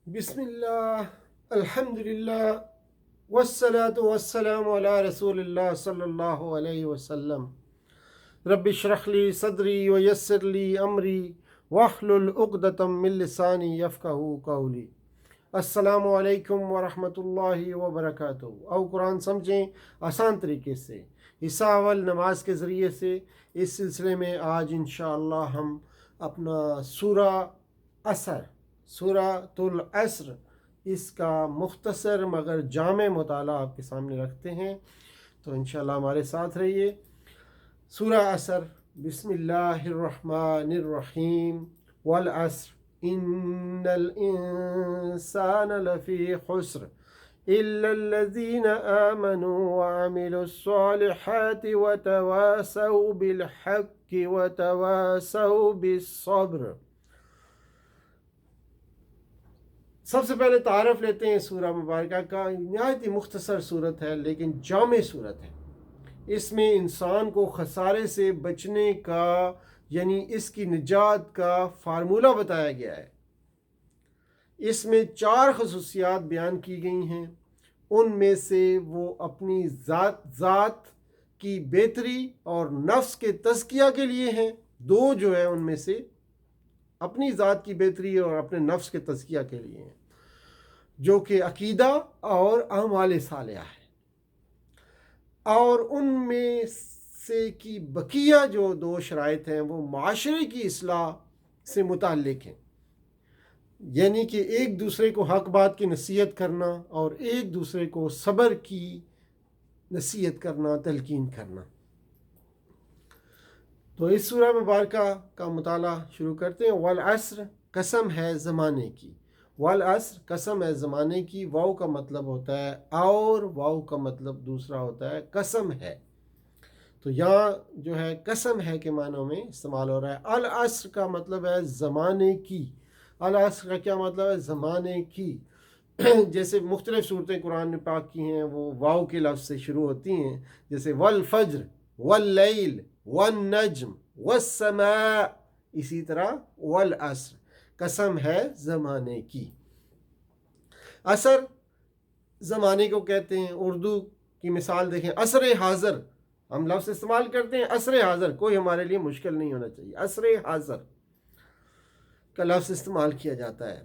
بسم اللہ، الحمد للہ، والصلاة والسلام علی رسول اللہ صلی اللہ علیہ وسلم۔ رب اشرح لی صدری ویسر لی امری واحلل عقدۃ من لسانی یفقہوا قولی۔ السلام علیکم ورحمۃ اللہ وبرکاتہ۔ او قرآن سمجھیں آسان طریقے سے، حصہ اول نماز کے ذریعے سے۔ اس سلسلے میں آج انشاءاللہ ہم اپنا سورہ عصر، سورۃ العصر، اس کا مختصر مگر جامع مطالعہ آپ کے سامنے رکھتے ہیں، تو انشاءاللہ ہمارے ساتھ رہیے۔ سورہ عصر، بسم اللہ الرحمن الرحیم۔ والعصر ان الانسان لفی خسر الا الذین آمنوا وعملوا الصالحات وتواصوا بالحق وتواصوا بالصبر۔ سب سے پہلے تعارف لیتے ہیں سورہ مبارکہ کا۔ نہایت ہی مختصر صورت ہے لیکن جامع صورت ہے۔ اس میں انسان کو خسارے سے بچنے کا، یعنی اس کی نجات کا فارمولہ بتایا گیا ہے۔ اس میں 4 خصوصیات بیان کی گئی ہیں۔ ان میں سے وہ اپنی ذات کی بہتری اور نفس کے تزکیہ کے لیے ہیں۔ 2 جو ہے ان میں سے اپنی ذات کی بہتری اور اپنے نفس کے تزکیہ کے لیے ہیں، جو کہ عقیدہ اور اعمال صالحہ ہے۔ اور ان میں سے کی بقیہ جو 2 شرائط ہیں وہ معاشرے کی اصلاح سے متعلق ہیں، یعنی کہ ایک دوسرے کو حق بات کی نصیحت کرنا اور ایک دوسرے کو صبر کی نصیحت کرنا، تلقین کرنا۔ تو اس سورہ مبارکہ کا مطالعہ شروع کرتے ہیں۔ والعصر، قسم ہے زمانے کی۔ والعصر، قسم ہے زمانے کی۔ واو کا مطلب ہوتا ہے اور واو کا مطلب دوسرا ہوتا ہے قسم ہے۔ تو یہاں جو ہے قسم ہے کے معنوں میں استعمال ہو رہا ہے۔ العصر کا مطلب ہے زمانے کی۔ العصر کا کیا مطلب ہے؟ زمانے کی۔ جیسے مختلف صورتیں قرآن پاک کی ہیں وہ واو کے لفظ سے شروع ہوتی ہیں، جیسے والفجر واللیل والنجم والسماء، اسی طرح والعصر، قسم ہے زمانے کی۔ عصر زمانے کو کہتے ہیں۔ اردو کی مثال دیکھیں، عصر حاضر، ہم لفظ استعمال کرتے ہیں عصر حاضر، کوئی ہمارے لیے مشکل نہیں ہونا چاہیے، عصر حاضر کا لفظ استعمال کیا جاتا ہے۔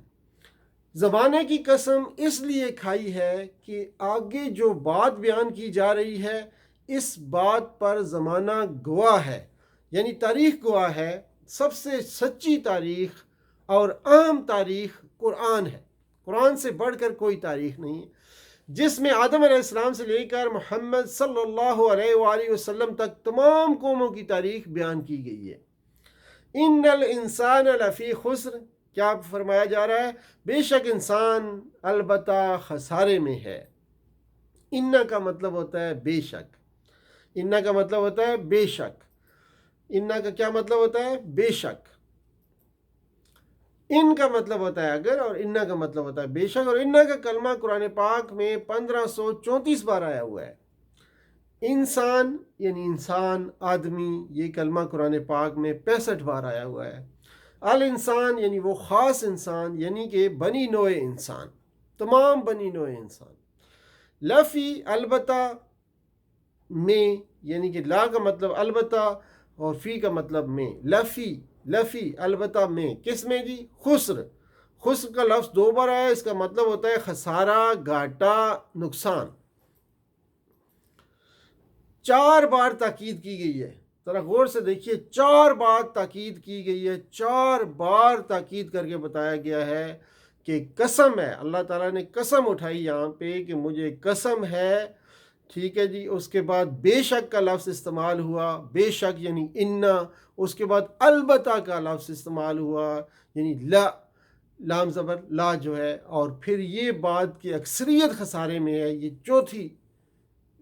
زمانے کی قسم اس لیے کھائی ہے کہ آگے جو بات بیان کی جا رہی ہے اس بات پر زمانہ گواہ ہے، یعنی تاریخ گواہ ہے۔ سب سے سچی تاریخ اور اہم تاریخ قرآن ہے۔ قرآن سے بڑھ کر کوئی تاریخ نہیں ہے، جس میں آدم علیہ السلام سے لے کر محمد صلی اللہ علیہ وآلہ وسلم تک تمام قوموں کی تاریخ بیان کی گئی ہے۔ ان الانسان لفی خسر، کیا فرمایا جا رہا ہے؟ بے شک انسان البتہ خسارے میں ہے۔ ان کا مطلب ہوتا ہے بے شک۔ ان کا مطلب ہوتا ہے بے شک۔ ان کا کیا مطلب ہوتا ہے؟ بے شک۔ ان کا مطلب ہوتا ہے اگر، اور ان کا مطلب ہوتا ہے بے شک۔ اور ان کا کلمہ قرآن پاک میں 1534 بار آیا ہوا ہے۔ انسان یعنی انسان، آدمی، یہ کلمہ قرآن پاک میں 65 بار آیا ہوا ہے۔ الانسان یعنی وہ خاص انسان، یعنی کہ بنی نوع انسان، تمام بنی نوع انسان۔ لفی، البتہ، میں، یعنی کہ لا کا مطلب البتہ اور فی کا مطلب میں۔ لفی البتہ میں، کس میں جی؟ خسر۔ خسر کا لفظ 2 بار آیا، اس کا مطلب ہوتا ہے خسارہ، گھاٹا، نقصان۔ 4 بار تاکید کی گئی ہے، ذرا غور سے دیکھیے، 4 بار تاکید کی گئی ہے، 4 بار تاکید کر کے بتایا گیا ہے کہ قسم ہے۔ اللہ تعالیٰ نے قسم اٹھائی یہاں پہ کہ مجھے قسم ہے، ٹھیک ہے جی۔ اس کے بعد بے شک کا لفظ استعمال ہوا، بے شک یعنی انا۔ اس کے بعد البتہ کا لفظ استعمال ہوا، یعنی لا، لام زبر لا جو ہے۔ اور پھر یہ بات کی اکثریت خسارے میں ہے، یہ چوتھی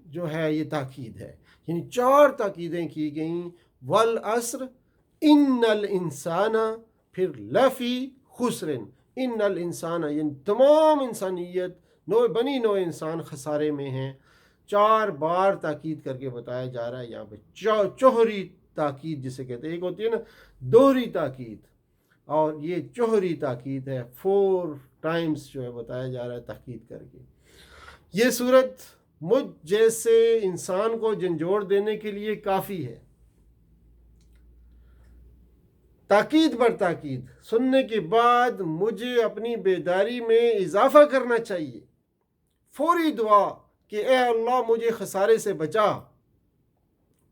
جو ہے یہ تاکید ہے، یعنی 4 تاکیدیں کی گئیں۔ والعصر ان الانسان، پھر لفی خسر، ان الانسان یعنی تمام انسانیت، بنی نوع انسان خسارے میں ہیں۔ 4 بار تاکید کر کے بتایا جا رہا ہے یہاں پہ، چوہری تاکید جسے کہتے ہیں۔ ایک ہوتی ہے نا دوہری تاکید، اور یہ جوہری تاکید ہے، 4 ٹائمز جو ہے بتایا جا رہا ہے تاکید کر کے۔ یہ صورت مجھ جیسے انسان کو جھنجھوڑ دینے کے لیے کافی ہے۔ تاکید بر تاکید سننے کے بعد مجھے اپنی بیداری میں اضافہ کرنا چاہیے، فوری دعا کہ اے اللہ مجھے خسارے سے بچا۔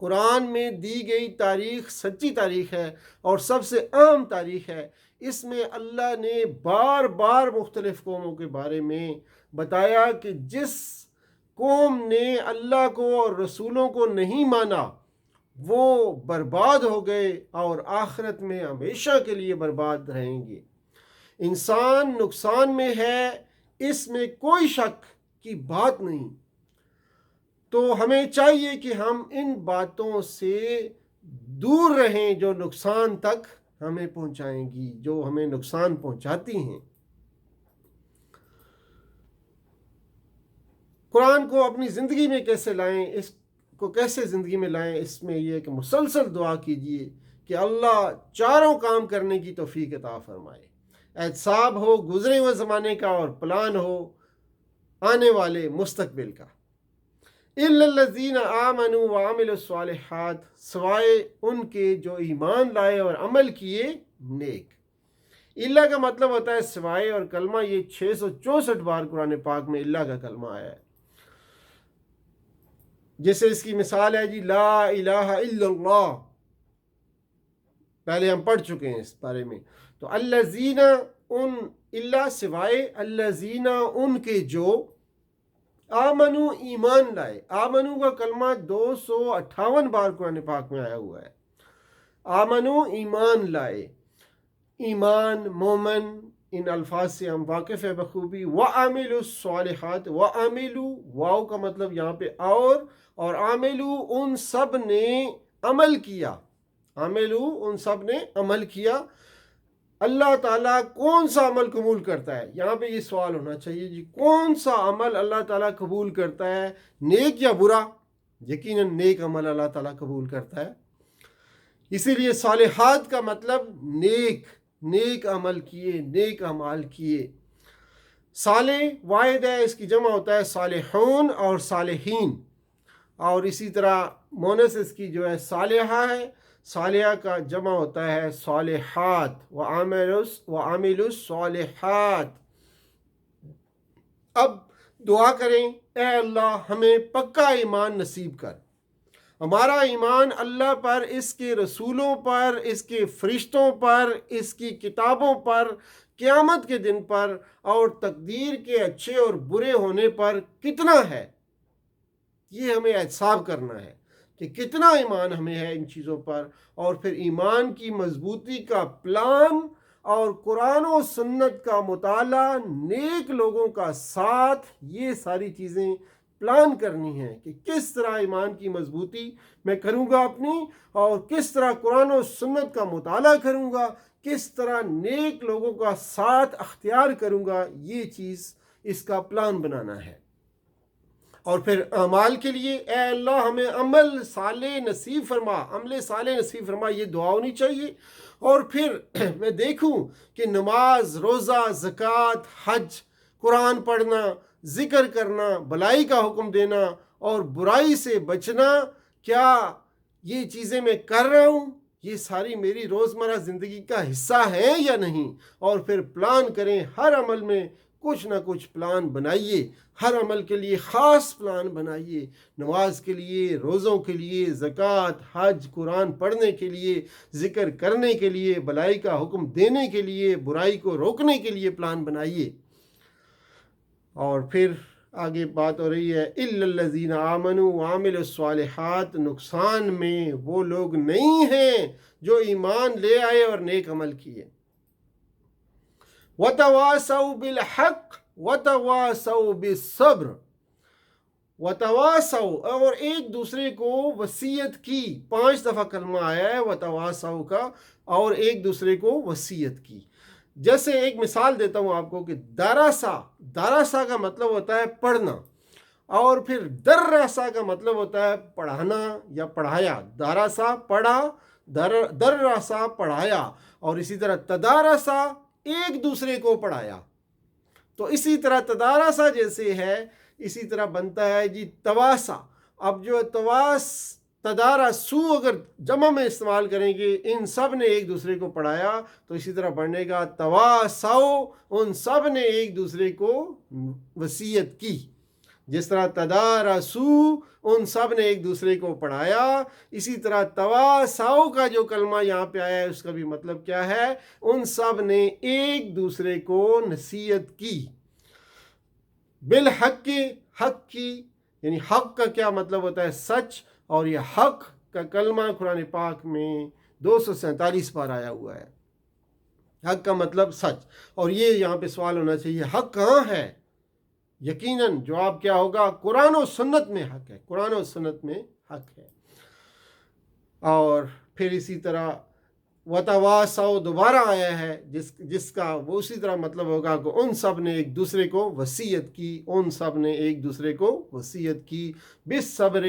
قرآن میں دی گئی تاریخ سچی تاریخ ہے اور سب سے اہم تاریخ ہے۔ اس میں اللہ نے بار بار مختلف قوموں کے بارے میں بتایا کہ جس قوم نے اللہ کو اور رسولوں کو نہیں مانا وہ برباد ہو گئے اور آخرت میں ہمیشہ کے لیے برباد رہیں گے۔ انسان نقصان میں ہے، اس میں کوئی شک کی بات نہیں۔ تو ہمیں چاہیے کہ ہم ان باتوں سے دور رہیں جو نقصان تک ہمیں پہنچائیں گی، جو ہمیں نقصان پہنچاتی ہیں۔ قرآن کو اپنی زندگی میں کیسے لائیں، اس کو کیسے زندگی میں لائیں، اس میں یہ کہ مسلسل دعا کیجیے کہ اللہ چاروں کام کرنے کی توفیق عطا فرمائے، احتساب ہو گزرے ہوئے زمانے کا اور پلان ہو آنے والے مستقبل کا۔ اِلَّا الَّذِينَ آمَنُوا وَعَمِلُوا الصَّالِحَاتِ سوائے ان کے جو ایمان لائے اور عمل کیے نیک۔ اللہ کا مطلب ہوتا ہے سوائے، اور کلمہ یہ 664 بار قرآن پاک میں اللہ کا کلمہ آیا ہے۔ جیسے اس کی مثال ہے جی لا الہ الا اللہ، پہلے ہم پڑھ چکے ہیں اس بارے میں۔ تو الذین ان اللہ سوائے، الذین ان کے جو آمنو ایمان لائے۔ آمنو کا کلمہ 258 بار قرآن پاک میں آیا ہوا ہے۔ آمنو ایمان لائے، ایمان مومن ان الفاظ سے ہم واقف ہے بخوبی۔ وَعَمِلُوا الصَّالِحَاتِ وَعَمِلُوا واو کا مطلب یہاں پہ اور عاملو ان سب نے عمل کیا، عاملو ان سب نے عمل کیا۔ اللہ تعالیٰ کون سا عمل قبول کرتا ہے؟ یہاں پہ یہ سوال ہونا چاہیے جی، کون سا عمل اللہ تعالیٰ قبول کرتا ہے، نیک یا برا؟ یقیناً نیک عمل اللہ تعالیٰ قبول کرتا ہے۔ اسی لیے صالحات کا مطلب نیک عمل کیے، نیک اعمال کیے۔ صالح واحد ہے، اس کی جمع ہوتا ہے صالحون اور صالحین، اور اسی طرح مونس اس کی جو ہے صالحہ ہے، صالحہ کا جمع ہوتا ہے صالحات، وعاملوا الصالحات۔ اب دعا کریں، اے اللہ ہمیں پکا ایمان نصیب کر۔ ہمارا ایمان اللہ پر، اس کے رسولوں پر، اس کے فرشتوں پر، اس کی کتابوں پر، قیامت کے دن پر اور تقدیر کے اچھے اور برے ہونے پر کتنا ہے، یہ ہمیں احتساب کرنا ہے کہ کتنا ایمان ہمیں ہے ان چیزوں پر، اور پھر ایمان کی مضبوطی کا پلان اور قرآن و سنت کا مطالعہ، نیک لوگوں کا ساتھ، یہ ساری چیزیں پلان کرنی ہے کہ کس طرح ایمان کی مضبوطی میں کروں گا اپنی، اور کس طرح قرآن و سنت کا مطالعہ کروں گا، کس طرح نیک لوگوں کا ساتھ اختیار کروں گا، یہ چیز اس کا پلان بنانا ہے۔ اور پھر اعمال کے لیے اے اللہ ہمیں عمل صالح نصیب فرما، یہ دعا ہونی چاہیے۔ اور پھر میں دیکھوں کہ نماز، روزہ، زکوٰۃ، حج، قرآن پڑھنا، ذکر کرنا، بھلائی کا حکم دینا اور برائی سے بچنا، کیا یہ چیزیں میں کر رہا ہوں، یہ ساری میری روزمرہ زندگی کا حصہ ہیں یا نہیں؟ اور پھر پلان کریں، ہر عمل میں کچھ نہ کچھ پلان بنائیے، ہر عمل کے لیے خاص پلان بنائیے، نماز کے لیے، روزوں کے لیے، زکوٰۃ، حج، قرآن پڑھنے کے لیے، ذکر کرنے کے لیے، بھلائی کا حکم دینے کے لیے، برائی کو روکنے کے لیے پلان بنائیے۔ اور پھر آگے بات ہو رہی ہے اِلَّا الَّذِينَ آمَنُوا وَعَمِلُوا الصَّالِحَاتِ، نقصان میں وہ لوگ نہیں ہیں جو ایمان لے آئے اور نیک عمل کیے۔ وَتَوَاصَوْا بِالْحَقِّ وَتَوَاصَوْا بِالصَّبْرِ، وَتَوَاصَوْا اور ایک دوسرے کو وصیت کی، 5 دفعہ کلمہ آیا ہے وَتَوَاصَوْا کا، اور ایک دوسرے کو وصیت کی۔ جیسے ایک مثال دیتا ہوں آپ کو کہ داراسا کا مطلب ہوتا ہے پڑھنا، اور پھر دراسا کا مطلب ہوتا ہے پڑھانا یا پڑھایا۔ داراسا پڑھا، دراسا پڑھایا، اور اسی طرح تدارسا ایک دوسرے کو پڑھایا. تو اسی طرح تدارسا جیسے ہے اسی طرح بنتا ہے جی تواسا. اب جو تدارسو اگر جمع میں استعمال کریں گے ان سب نے ایک دوسرے کو پڑھایا تو اسی طرح بنے گا تواسو ان سب نے ایک دوسرے کو وصیت کی. جس طرح تدارسو ان سب نے ایک دوسرے کو پڑھایا اسی طرح تواسو کا جو کلمہ یہاں پہ آیا ہے اس کا بھی مطلب کیا ہے؟ ان سب نے ایک دوسرے کو نصیحت کی. بالحق حق کی یعنی حق کا کیا مطلب ہوتا ہے؟ سچ. اور یہ حق کا کلمہ قرآن پاک میں 247 بار آیا ہوا ہے. حق کا مطلب سچ. اور یہ یہاں پہ سوال ہونا چاہیے حق کہاں ہے؟ یقیناً جواب کیا ہوگا؟ قرآن و سنت میں حق ہے. قرآن و سنت میں حق ہے. اور پھر اسی طرح وتواصوا دوبارہ آیا ہے جس کا وہ اسی طرح مطلب ہوگا کہ ان سب نے ایک دوسرے کو وصیت کی. ان سب نے ایک دوسرے کو وصیت کی. بالصبر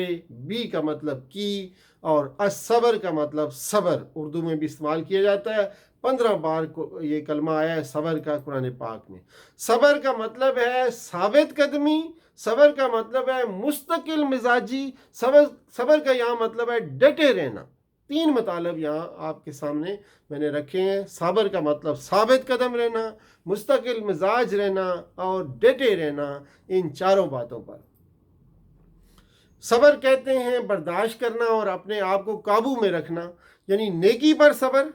بی کا مطلب کی اور الصبر کا مطلب صبر اردو میں بھی استعمال کیا جاتا ہے. 15 بار یہ کلمہ آیا ہے صبر کا قرآن پاک میں. صبر کا مطلب ہے ثابت قدمی. صبر کا مطلب ہے مستقل مزاجی. صبر کا یہاں مطلب ہے ڈٹے رہنا. 3 مطالب یہاں آپ کے سامنے میں نے رکھے ہیں. صبر کا مطلب ثابت قدم رہنا, مستقل مزاج رہنا اور ڈٹے رہنا. ان چاروں باتوں پر صبر کہتے ہیں برداشت کرنا اور اپنے آپ کو قابو میں رکھنا. یعنی نیکی پر صبر,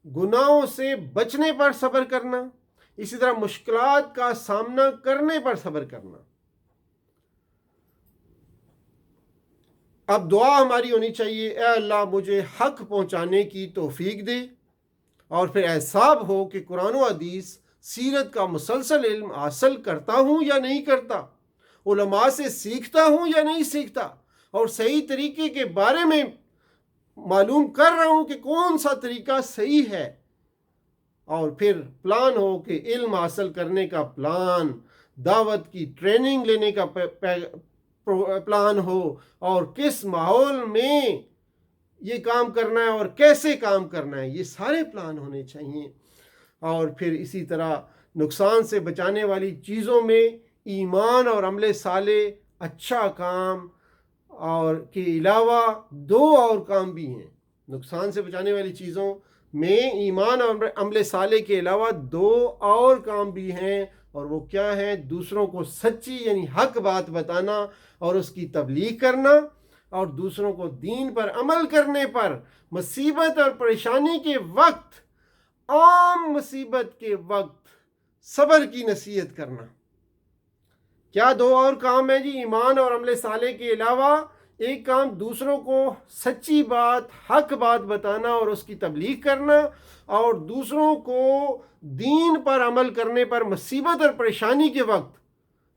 گناہوں سے بچنے پر صبر کرنا, اسی طرح مشکلات کا سامنا کرنے پر صبر کرنا. اب دعا ہماری ہونی چاہیے اے اللہ مجھے حق پہنچانے کی توفیق دے. اور پھر احساب ہو کہ قرآن و حدیث سیرت کا مسلسل علم حاصل کرتا ہوں یا نہیں کرتا, علماء سے سیکھتا ہوں یا نہیں سیکھتا, اور صحیح طریقے کے بارے میں معلوم کر رہا ہوں کہ کون سا طریقہ صحیح ہے. اور پھر پلان ہو کہ علم حاصل کرنے کا پلان, دعوت کی ٹریننگ لینے کا پلان ہو, اور کس ماحول میں یہ کام کرنا ہے اور کیسے کام کرنا ہے, یہ سارے پلان ہونے چاہیے. اور پھر اسی طرح نقصان سے بچانے والی چیزوں میں ایمان اور عمل صالح, اچھا کام اور کے علاوہ 2 اور کام بھی ہیں. نقصان سے بچانے والی چیزوں میں ایمان اور عمل صالح کے علاوہ 2 اور کام بھی ہیں. اور وہ کیا ہیں؟ دوسروں کو سچی یعنی حق بات بتانا اور اس کی تبلیغ کرنا, اور دوسروں کو دین پر عمل کرنے پر مصیبت اور پریشانی کے وقت, عام مصیبت کے وقت صبر کی نصیحت کرنا. کیا 2 اور کام ہیں جی؟ ایمان اور عمل صالح کے علاوہ ایک کام دوسروں کو سچی بات, حق بات بتانا اور اس کی تبلیغ کرنا, اور دوسروں کو دین پر عمل کرنے پر مصیبت اور پریشانی کے وقت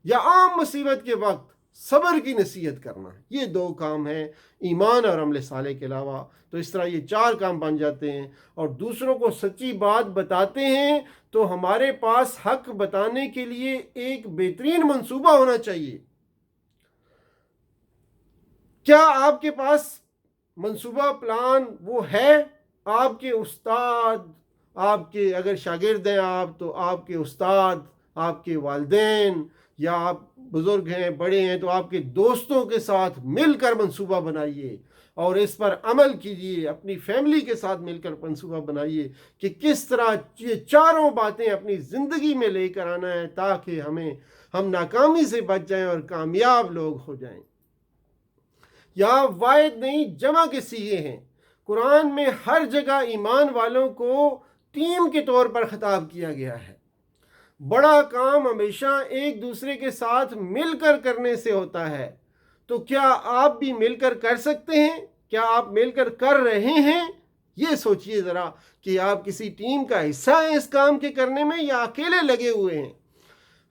یا عام مصیبت کے وقت صبر کی نصیحت کرنا. یہ 2 کام ہیں ایمان اور عمل صالح کے علاوہ. تو اس طرح یہ 4 کام بن جاتے ہیں. اور دوسروں کو سچی بات بتاتے ہیں تو ہمارے پاس حق بتانے کے لیے ایک بہترین منصوبہ ہونا چاہیے. کیا آپ کے پاس منصوبہ پلان وہ ہے؟ آپ کے استاد, آپ کے اگر شاگرد ہیں آپ تو آپ کے استاد, آپ کے والدین, یا آپ بزرگ ہیں, بڑے ہیں تو آپ کے دوستوں کے ساتھ مل کر منصوبہ بنائیے اور اس پر عمل کیجیے. اپنی فیملی کے ساتھ مل کر منصوبہ بنائیے کہ کس طرح یہ 4 باتیں اپنی زندگی میں لے کر آنا ہے تاکہ ہم ناکامی سے بچ جائیں اور کامیاب لوگ ہو جائیں. یہاں واحد نہیں جمع کے صیغے ہیں. قرآن میں ہر جگہ ایمان والوں کو ٹیم کے طور پر خطاب کیا گیا ہے. بڑا کام ہمیشہ ایک دوسرے کے ساتھ مل کر کرنے سے ہوتا ہے. تو کیا آپ بھی مل کر کر سکتے ہیں؟ کیا آپ مل کر کر رہے ہیں؟ یہ سوچئے ذرا کہ آپ کسی ٹیم کا حصہ ہیں اس کام کے کرنے میں یا اکیلے لگے ہوئے ہیں.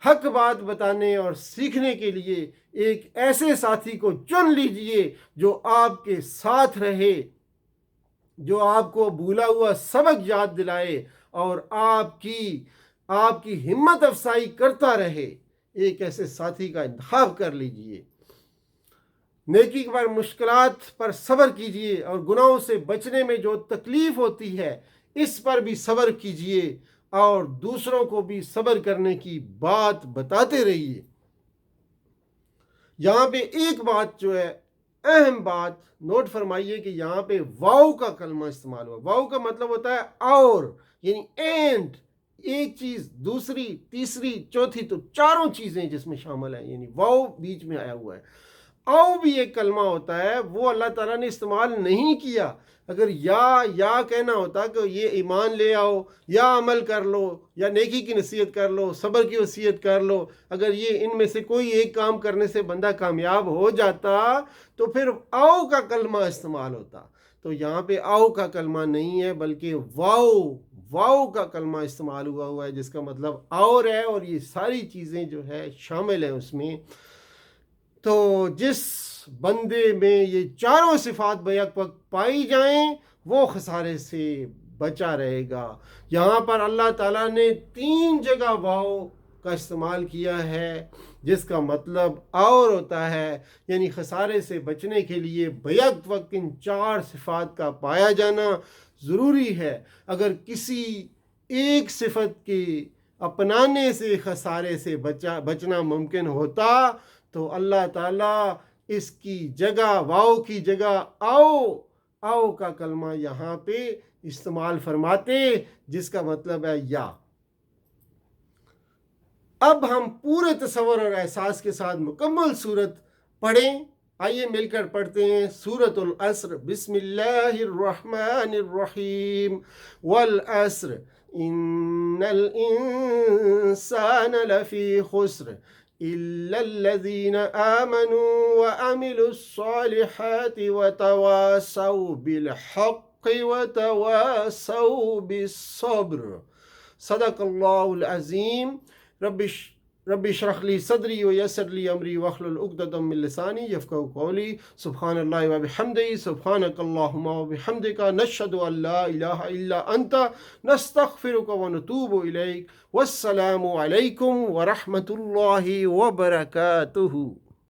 حق بات بتانے اور سیکھنے کے لیے ایک ایسے ساتھی کو چن لیجئے جو آپ کے ساتھ رہے, جو آپ کو بھولا ہوا سبق یاد دلائے اور آپ کی ہمت افزائی کرتا رہے. ایک ایسے ساتھی کا انتخاب کر لیجئے. نیکی پر مشکلات پر صبر کیجئے اور گناہوں سے بچنے میں جو تکلیف ہوتی ہے اس پر بھی صبر کیجئے اور دوسروں کو بھی صبر کرنے کی بات بتاتے رہیے۔ یہاں پہ ایک بات جو ہے اہم بات نوٹ فرمائیے کہ یہاں پہ واؤ کا کلمہ استعمال ہوا۔ واؤ کا مطلب ہوتا ہے اور، یعنی اینڈ، ایک چیز دوسری تیسری چوتھی، تو چاروں چیزیں جس میں شامل ہیں، یعنی واؤ بیچ میں آیا ہوا ہے۔ او بھی ایک کلمہ ہوتا ہے، وہ اللہ تعالیٰ نے استعمال نہیں کیا۔ اگر یا کہنا ہوتا کہ یہ ایمان لے آؤ، یا عمل کر لو، یا نیکی کی نصیحت کر لو، صبر کی وصیت کر لو، اگر یہ ان میں سے کوئی ایک کام کرنے سے بندہ کامیاب ہو جاتا تو پھر او کا کلمہ استعمال ہوتا۔ تو یہاں پہ او کا کلمہ نہیں ہے بلکہ واؤ کا کلمہ استعمال ہوا ہے، جس کا مطلب اور ہے، اور یہ ساری چیزیں جو ہے شامل ہیں اس میں۔ تو جس بندے میں یہ چاروں صفات بیک وقت پائی جائیں وہ خسارے سے بچا رہے گا۔ یہاں پر اللہ تعالیٰ نے 3 جگہ واؤ کا استعمال کیا ہے، جس کا مطلب اور ہوتا ہے، یعنی خسارے سے بچنے کے لیے بیک وقت ان 4 صفات کا پایا جانا ضروری ہے۔ اگر کسی ایک صفت کے اپنانے سے خسارے سے بچنا ممکن ہوتا تو اللہ تعالیٰ اس کی جگہ، واؤ کی جگہ او کا کلمہ یہاں پہ استعمال فرماتے، جس کا مطلب ہے یا۔ اب ہم پورے تصور اور احساس کے ساتھ مکمل سورت پڑھیں۔ آئیے مل کر پڑھتے ہیں سورۃ العصر۔ بسم اللہ الرحمن الرحیم۔ والعصر ان الانسان لفی خسر الا الذین آمنوا وعملوا الصالحات وتواصوا بالحق وتواصوا بالصبر۔ صدق اللہ العظیم۔ رب اشرح لی صدری ویسر لی امری واحلل عقدۃ من لسانی یفقہوا قولی۔ سبحان اللہ وبحمدہ، سبحانک اللہم وبحمدک، نشہد ان لا الہ الا انت، نستغفرک ونتوب الیک۔ والسلام علیکم ورحمۃ اللہ وبرکاتہ۔